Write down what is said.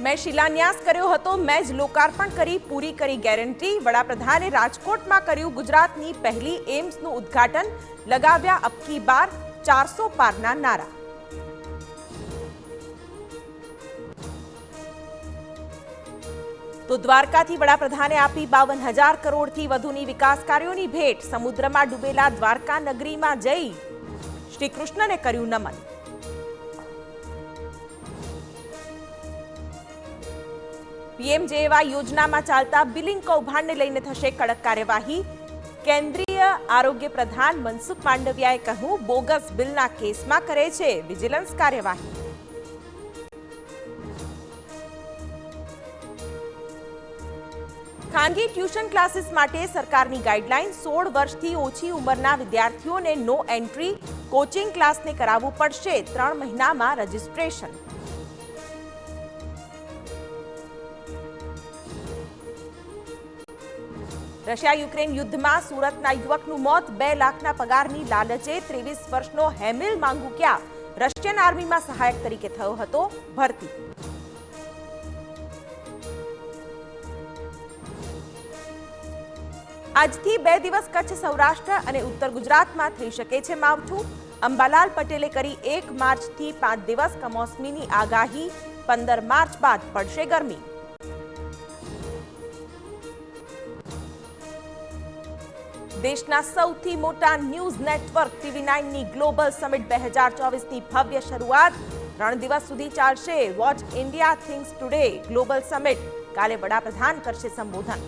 मैं शिलान्यास कर्यो हतो, मैं ज लोकार्पण करी पूरी करी गेरंटी। वडाप्रधाने राजकोटमां कर्युं गुजरातनी पहली एम्सनुं उद्घाटन। लगाव्या अब की बार 400 पारना नारा। तो द्वारकाथी वडाप्रधाने आपी 52,000 करोड़थी वधुनी विकास कार्योनी भेट। समुद्रमा डूबेला द्वारका नगरीमां जई श्री कृष्णने कर्युं नमन। पीएमजेएवाय योजनामां चालता बिलिंग कौभांडने लईने थशे कड़क कार्यवाही। केंद्रीय आरोग्य प्रधान मनसुख मांडवियाए કહ્યું, બોગસ બિલના કેસમાં કરે છે વિજિલન્સ કાર્યવાહી। ખાનગી ટ્યુશન ક્લાસીસ માટે સરકારની ગાઈડલાઈન 16 વર્ષથી ઓછી ઉંમરના વિદ્યાર્થીઓને નો એન્ટ્રી કોચિંગ ક્લાસને કરાવવું પડશે। 3 મહિનામાં રજીસ્ટ્રેશન। રશિયા યુક્રેન યુદ્ધમાં સુરતના યુવકનું મોત। 2 લાખના પગારની લાલચે 23 વર્ષનો હેમિલ માંગુકિયા રશિયન આર્મીમાં સહાયક તરીકે થયો હતો ભરતી। આજથી 2 દિવસ કચ્છ સૌરાષ્ટ્ર અને ઉત્તર ગુજરાતમાં થઈ શકે છે માવઠું। અંબાલાલ પટેલે કરી 1 માર્ચથી 5 દિવસ કમોસમીની આગાહી। 15 માર્ચ બાદ પડશે ગરમી। देशना सौथी मोटा न्यूज नेटवर्क TV9 नी ग्लोबल समिट 2024 नी भव्य शुरुआत। 3 दिवस सुधी चालशे। What India thinks today global summit. काले वडाप्रधान करशे संबोधन।